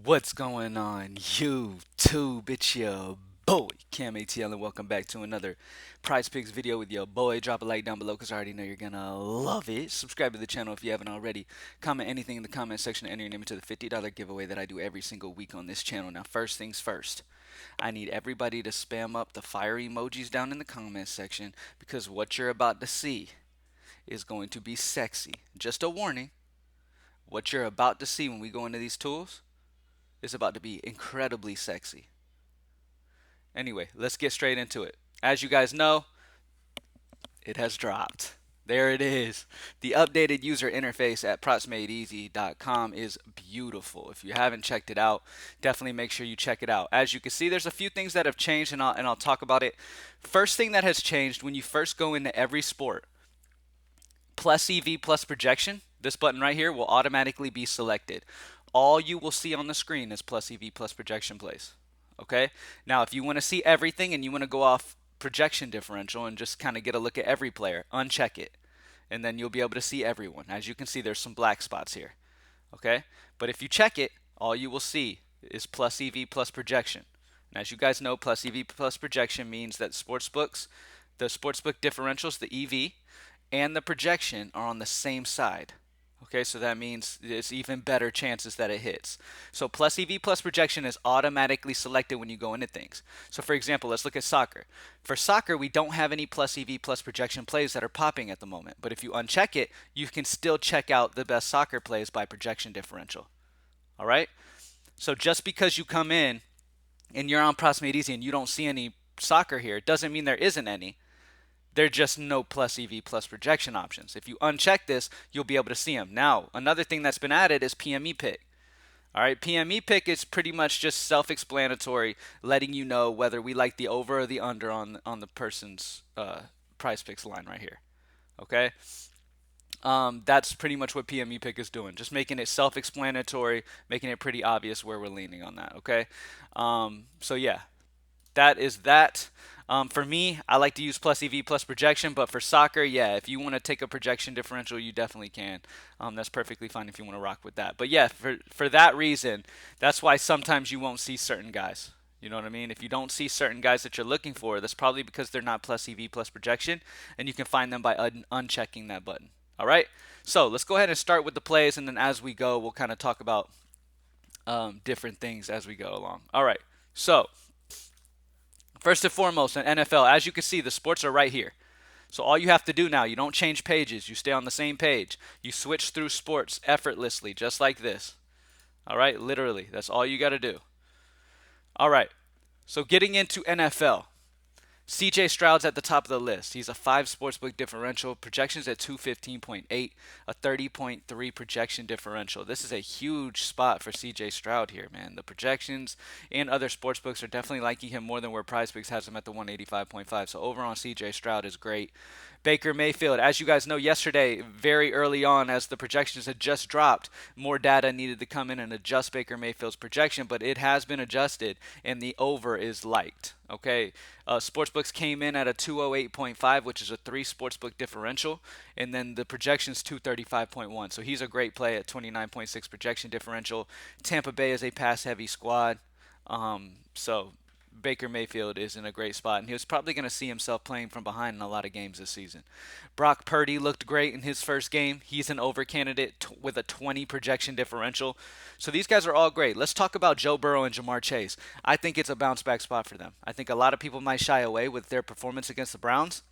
What's going on, YouTube? It's your boy, Cam ATL, and welcome back to another Prize Picks video with your boy. Drop a like down below because I already know you're gonna love it. Subscribe to the channel if you haven't already. Comment anything in the comment section and enter your name into the $50 giveaway that I do every single week on this channel. Now, first things first, I need everybody to spam up the fire emojis down in the comment section because what you're about to see is going to be sexy. Just a warning, what you're about to see when we go into these tools is about to be incredibly sexy. Anyway, let's get straight into it. As you guys know, it has dropped. There it is. The updated user interface at propsmadeeasy.com is beautiful. If you haven't checked it out, definitely make sure you check it out. As you can see, there's a few things that have changed, and I'll talk about it. First thing that has changed when you first go into every sport, plus EV plus projection, this button right here will automatically be selected. All you will see on the screen is plus EV plus projection plays. Okay? Now, if you want to see everything and you want to go off projection differential and just kind of get a look at every player, uncheck it. And then you'll be able to see everyone. As you can see, there's some black spots here. Okay? But if you check it, all you will see is plus EV plus projection. And as you guys know, plus EV plus projection means that the sportsbook differentials, the EV, and the projection are on the same side. Okay, so that means it's even better chances that it hits. So plus EV plus projection is automatically selected when you go into things. So for example, let's look at soccer. For soccer, we don't have any plus EV plus projection plays that are popping at the moment. But if you uncheck it, you can still check out the best soccer plays by projection differential. All right? So just because you come in and you're on Props Made Easy and you don't see any soccer here, it doesn't mean there isn't any. There are just no plus EV plus projection options. If you uncheck this, you'll be able to see them. Now, another thing that's been added is PME pick. All right, PME pick is pretty much just self-explanatory, letting you know whether we like the over or the under on the person's prize picks line right here. Okay, that's pretty much what PME pick is doing, just making it self-explanatory, making it pretty obvious where we're leaning on that. Okay, so yeah, that is that. For me, I like to use plus EV plus projection, but for soccer, yeah, if you want to take a projection differential, you definitely can. That's perfectly fine if you want to rock with that. But yeah, for that reason, that's why sometimes you won't see certain guys. You know what I mean? If you don't see certain guys that you're looking for, that's probably because they're not plus EV plus projection, and you can find them by unchecking that button. All right? So let's go ahead and start with the plays, and then as we go, we'll kind of talk about different things as we go along. All right. So first and foremost, in NFL, as you can see, the sports are right here. So all you have to do now, you don't change pages. You stay on the same page. You switch through sports effortlessly, just like this. All right, literally, that's all you got to do. All right, so getting into NFL. CJ Stroud's at the top of the list. He's a 5 sportsbook differential, projections at 215.8, a 30.3 projection differential. This is a huge spot for CJ Stroud here, man. The projections and other sportsbooks are definitely liking him more than where Prizepicks has him at the 185.5. So overall, CJ Stroud is great. Baker Mayfield, as you guys know, yesterday, very early on, as the projections had just dropped, more data needed to come in and adjust Baker Mayfield's projection, but it has been adjusted, and the over is liked. Okay, sportsbooks came in at a 208.5, which is a 3 sportsbook differential, and then the projection's 235.1. So he's a great play at 29.6 projection differential. Tampa Bay is a pass-heavy squad, so Baker Mayfield is in a great spot, and he was probably going to see himself playing from behind in a lot of games this season. Brock Purdy looked great in his first game. He's an over candidate with a 20 projection differential. So these guys are all great. Let's talk about Joe Burrow and Jamar Chase. I think it's a bounce back spot for them. I think a lot of people might shy away with their performance against the Browns.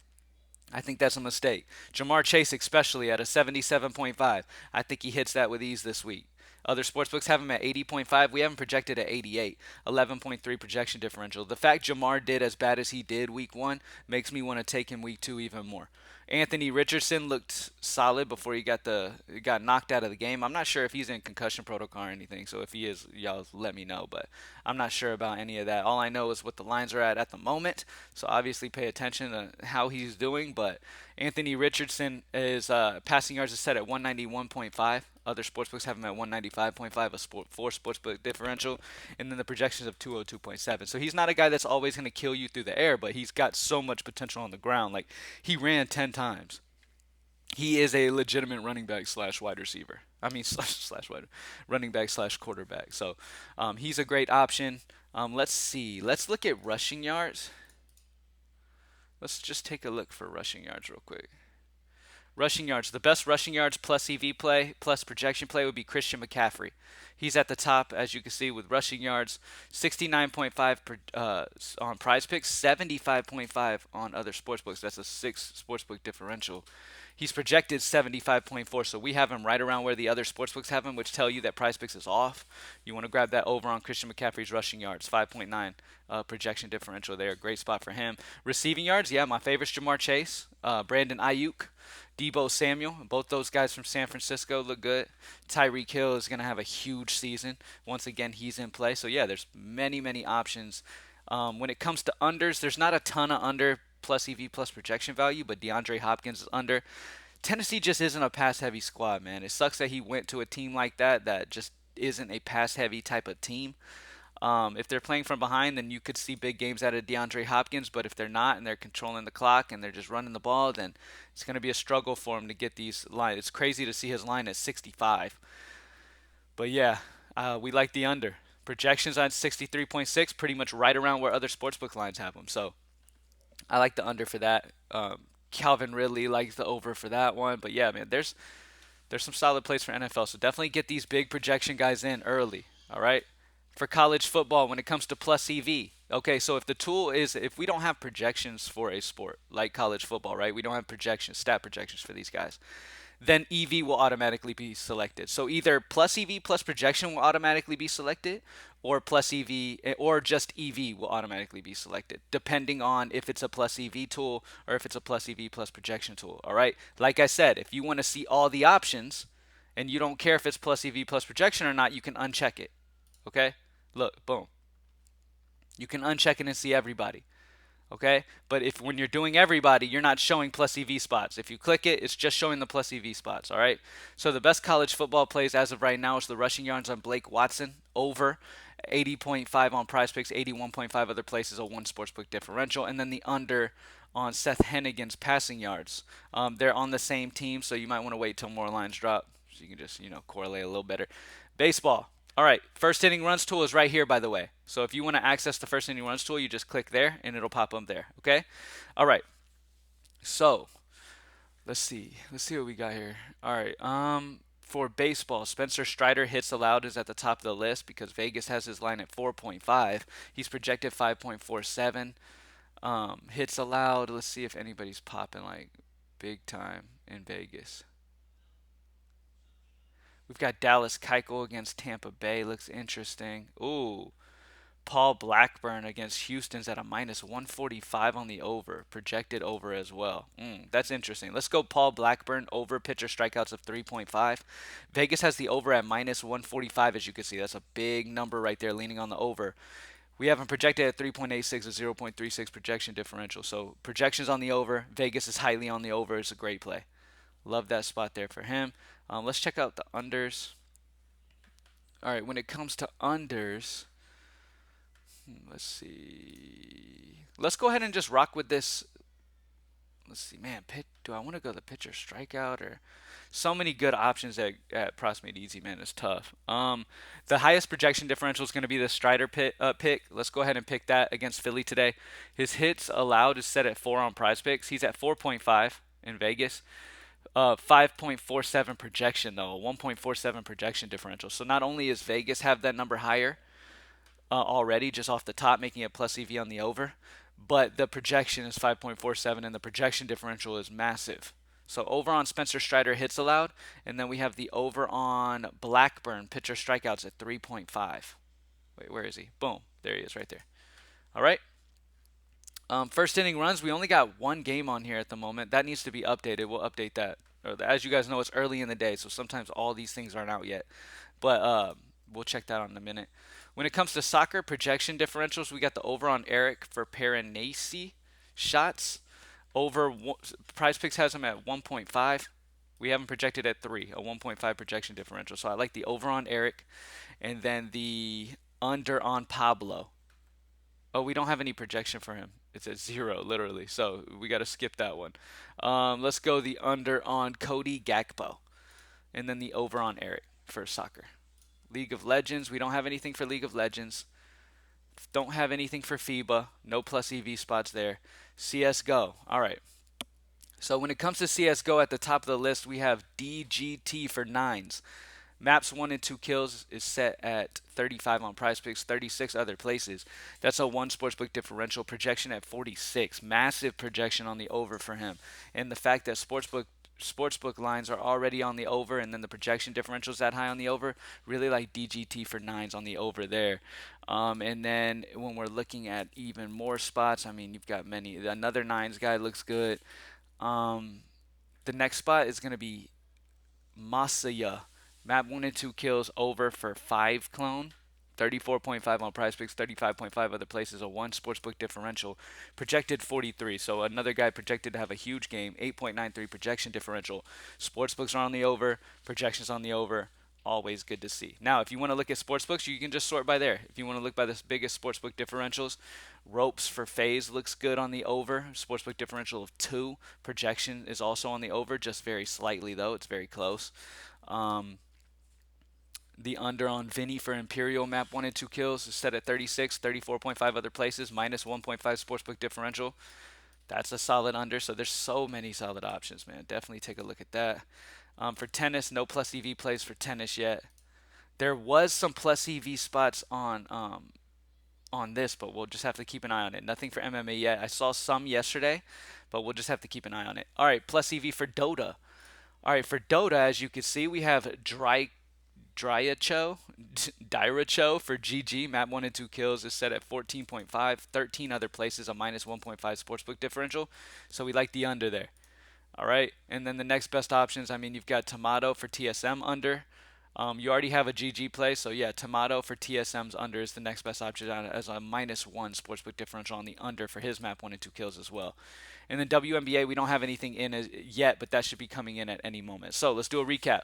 I think that's a mistake. Jamar Chase, especially at a 77.5, I think he hits that with ease this week. Other sportsbooks have him at 80.5. We have him projected at 88, 11.3 projection differential. The fact Jamar did as bad as he did week 1 makes me want to take him week 2 even more. Anthony Richardson looked solid before he got knocked out of the game. I'm not sure if he's in concussion protocol or anything, so if he is, y'all let me know. But I'm not sure about any of that. All I know is what the lines are at the moment. So obviously pay attention to how he's doing. But Anthony Richardson is passing yards is set at 191.5. Other sportsbooks have him at 195.5, a 4 sportsbook differential, and then the projections of 202.7. So he's not a guy that's always going to kill you through the air, but he's got so much potential on the ground. Like, he ran 10 times. He is a legitimate running back slash wide receiver. I mean slash wide running back slash quarterback. So he's a great option. Let's see. Let's look at rushing yards. Let's just take a look for rushing yards real quick. Rushing yards. The best rushing yards plus EV play plus projection play would be Christian McCaffrey. He's at the top, as you can see, with rushing yards, 69.5 on Prizepicks, 75.5 on other sportsbooks. That's a 6 sportsbook differential. He's projected 75.4, so we have him right around where the other sportsbooks have him, which tell you that Prizepicks is off. You want to grab that over on Christian McCaffrey's rushing yards, 5.9 projection differential there. Great spot for him. Receiving yards, yeah, my favorite's Jamar Chase, Brandon Ayuk, Debo Samuel. Both those guys from San Francisco look good. Tyreek Hill is going to have a huge season. Once again, he's in play. So, yeah, there's many options. When it comes to unders, there's not a ton of under plus EV plus projection value, but DeAndre Hopkins is under. Tennessee just isn't a pass heavy squad, man. It sucks that he went to a team like that that just isn't a pass heavy type of team. If they're playing from behind, then you could see big games out of DeAndre Hopkins. But if they're not and they're controlling the clock and they're just running the ball, then it's going to be a struggle for him to get these lines. It's crazy to see his line at 65. But yeah, we like the under. Projections on 63.6, pretty much right around where other sportsbook lines have them. So I like the under for that. Calvin Ridley likes the over for that one. But yeah, man, there's some solid plays for NFL. So definitely get these big projection guys in early. All right. For college football, when it comes to plus EV, okay, so if the tool is, if we don't have projections for a sport like college football, right? We don't have projections, stat projections for these guys, then EV will automatically be selected. So either plus EV plus projection will automatically be selected, or plus EV or just EV will automatically be selected, depending on if it's a plus EV tool or if it's a plus EV plus projection tool. All right. Like I said, if you want to see all the options and you don't care if it's plus EV plus projection or not, you can uncheck it. Okay. Look, boom. You can uncheck it and see everybody. Okay? But if when you're doing everybody, you're not showing plus EV spots. If you click it, it's just showing the plus EV spots, all right? So the best college football plays as of right now is the rushing yards on Blake Watson over 80.5 on Prizepicks, 81.5 other places, a one sportsbook differential, and then the under on Seth Hennigan's passing yards. They're on the same team, so you might want to wait till more lines drop so you can just, correlate a little better. Baseball. All right, first inning runs tool is right here, by the way. So if you want to access the first inning runs tool, you just click there and it'll pop up there. Okay. All right. So let's see. Let's see what we got here. All right. For baseball, Spencer Strider hits allowed is at the top of the list because Vegas has his line at 4.5. He's projected 5.47. Hits allowed. Let's see if anybody's popping like big time in Vegas. We've got Dallas Keuchel against Tampa Bay. Looks interesting. Ooh, Paul Blackburn against Houston's at a minus 145 on the over. Projected over as well. That's interesting. Let's go Paul Blackburn over pitcher strikeouts of 3.5. Vegas has the over at minus 145, as you can see. That's a big number right there, leaning on the over. We have him projected at 3.86, a 0.36 projection differential. So projections on the over. Vegas is highly on the over. It's a great play. Love that spot there for him. Let's check out the unders. All right, when it comes to unders, let's see. Let's go ahead and just rock with this. Let's see, man. Do I want to go the pitcher strikeout or so many good options at Props Made Easy, man. It's tough. The highest projection differential is going to be the Strider pick. Let's go ahead and pick that against Philly today. His hits allowed is set at 4 on Prizepicks. He's at 4.5 in Vegas. 5.47 projection though, a 1.47 projection differential. So not only is Vegas have that number higher already, just off the top, making it plus EV on the over, but the projection is 5.47 and the projection differential is massive. So over on Spencer Strider hits allowed, and then we have the over on Blackburn pitcher strikeouts at 3.5. Wait, where is he? Boom, there he is right there. All right. First inning runs, we only got one game on here at the moment. That needs to be updated. We'll update that. As you guys know, it's early in the day, so sometimes all these things aren't out yet. But we'll check that out in a minute. When it comes to soccer projection differentials, we got the over on Eric for Paranasi shots. Over Prizepicks has him at 1.5. We have him projected at 3, a 1.5 projection differential. So I like the over on Eric, and then the under on Pablo. Oh, we don't have any projection for him. It's at 0 literally. So we got to skip that one. Let's go the under on Cody Gakpo, and then the over on Eric for soccer. League of Legends, we don't have anything for League of Legends. Don't have anything for FIBA. No plus EV spots there. CSGO. All right. So when it comes to CSGO, at the top of the list, we have DGT for nines. Maps 1 and 2 kills is set at 35 on Prizepicks, 36 other places. That's a one sportsbook differential projection at 46. Massive projection on the over for him. And the fact that sportsbook lines are already on the over, and then the projection differentials that high on the over, really like DGT for nines on the over there. And then when we're looking at even more spots, I mean, you've got many. Another nines guy looks good. Um, the next spot is going to be Masaya. Map 1 and 2 kills over for 5 clone. 34.5 on PrizePicks, 35.5 other places, a one sportsbook differential. Projected 43, so another guy projected to have a huge game. 8.93 projection differential. Sportsbooks are on the over, projections on the over. Always good to see. Now, if you want to look at sportsbooks, you can just sort by there. If you want to look by the biggest sportsbook differentials, ropes for FaZe looks good on the over. Sportsbook differential of 2. Projection is also on the over, just very slightly though. It's very close. Um, the under on Vinny for Imperial map 1 and 2 kills is set at 36, 34.5 other places, minus 1.5 sportsbook differential. That's a solid under. So there's so many solid options, man. Definitely take a look at that. For tennis, no plus EV plays for tennis yet. There was some plus EV spots on this, but we'll just have to keep an eye on it. Nothing for MMA yet. I saw some yesterday, but we'll just have to keep an eye on it. All right, plus EV for Dota. All right, for Dota, as you can see, we have Diracho for GG. Map 1 and 2 kills is set at 14.5. 13 other places, a minus 1.5 sportsbook differential. So we like the under there. All right. And then the next best options, I mean, you've got Tomato for TSM under. You already have a GG play, so yeah, Tomato for TSM's under is the next best option as a minus 1 sportsbook differential on the under for his map 1 and 2 kills as well. And then Wnba, we don't have anything in yet, but that should be coming in at any moment. So let's do a recap.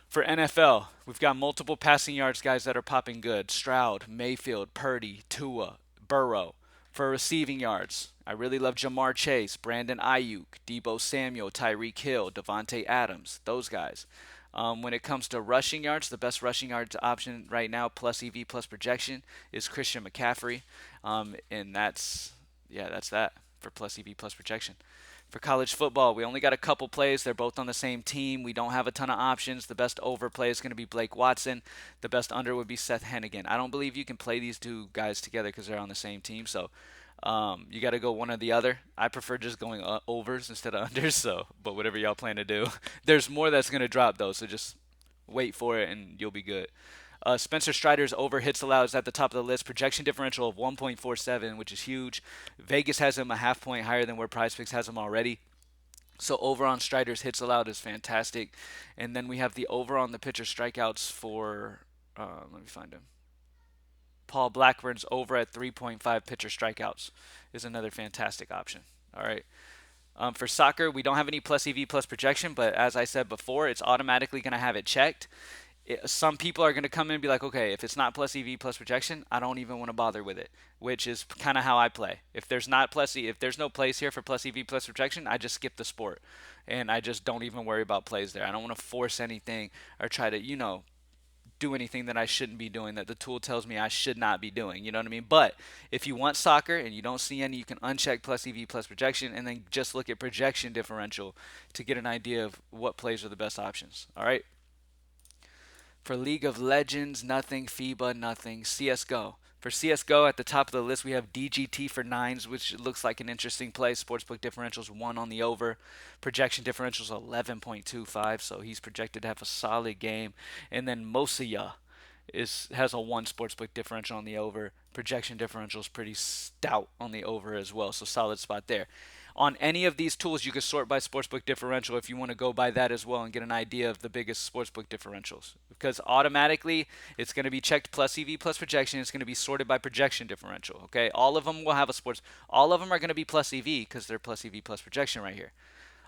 For NFL, we've got multiple passing yards guys that are popping good. Stroud, Mayfield, Purdy, Tua, Burrow. For receiving yards, I really love Jamar Chase, Brandon Ayuk, Debo Samuel, Tyreek Hill, Devontae Adams, those guys. When it comes to rushing yards, the best rushing yards option right now, plus EV plus projection, is Christian McCaffrey. And that's that for plus EV plus projection. For college football, we only got a couple plays. They're both on the same team. We don't have a ton of options. The best over play is going to be Blake Watson. The best under would be Seth Hennigan. I don't believe you can play these two guys together because they're on the same team. So you got to go one or the other. I prefer just going overs instead of unders. So, but whatever y'all plan to do. There's more that's going to drop though. So just wait for it and you'll be good. Spencer Strider's over hits allowed is at the top of the list. Projection differential of 1.47, which is huge. Vegas has him a half point higher than where PrizePicks has him already. So over on Strider's hits allowed is fantastic. And then we have the over on the pitcher strikeouts for, let me find him. Paul Blackburn's over at 3.5 pitcher strikeouts is another fantastic option. All right. For soccer, we don't have any plus EV plus projection, but as I said before, it's automatically going to have it checked. Some people are going to come in and be like, okay, if it's not plus EV plus projection, I don't even want to bother with it, which is kind of how I play. If there's no plays here for plus EV plus projection, I just skip the sport, and I just don't even worry about plays there. I don't want to force anything or try to, do anything that I shouldn't be doing, that the tool tells me I should not be doing. You know what I mean? But if you want soccer and you don't see any, you can uncheck plus EV plus projection and then just look at projection differential to get an idea of what plays are the best options. All right. For League of Legends, nothing. FIBA, nothing. CSGO. For CSGO, at the top of the list, we have DGT for nines, which looks like an interesting play. Sportsbook differentials 1 on the over. Projection differentials 11.25, so he's projected to have a solid game. And then Mosiya has a 1 sportsbook differential on the over. Projection differential is pretty stout on the over as well, so solid spot there. On any of these tools, you can sort by sportsbook differential if you want to go by that as well and get an idea of the biggest sportsbook differentials. Because automatically, it's going to be checked plus EV plus projection. It's going to be sorted by projection differential. Okay, all of them will have all of them are going to be plus EV because they're plus EV plus projection right here.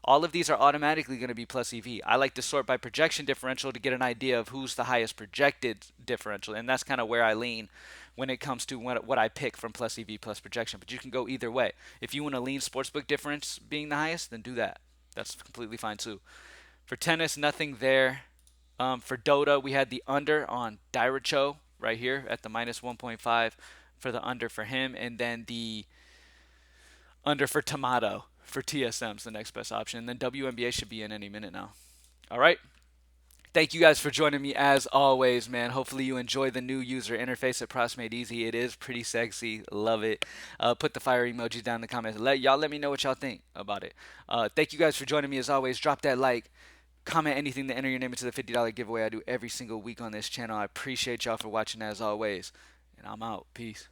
All of these are automatically going to be plus EV. I like to sort by projection differential to get an idea of who's the highest projected differential, and that's kind of where I lean when it comes to what I pick from plus EV plus projection. But you can go either way. If you want to lean sportsbook difference being the highest, then do that. That's completely fine too. For tennis, nothing there. For Dota, we had the under on Dairacho right here at the minus 1.5 for the under for him, and then the under for Tomato for TSM's the next best option. And then Wnba should be in any minute now. All right. Thank you guys for joining me as always, man. Hopefully you enjoy the new user interface at Pros Made Easy. It is pretty sexy. Love it. Put the fire emoji down in the comments. Let me know what y'all think about it. Thank you guys for joining me as always. Drop that like. Comment anything to enter your name into the $50 giveaway I do every single week on this channel. I appreciate y'all for watching as always. And I'm out. Peace.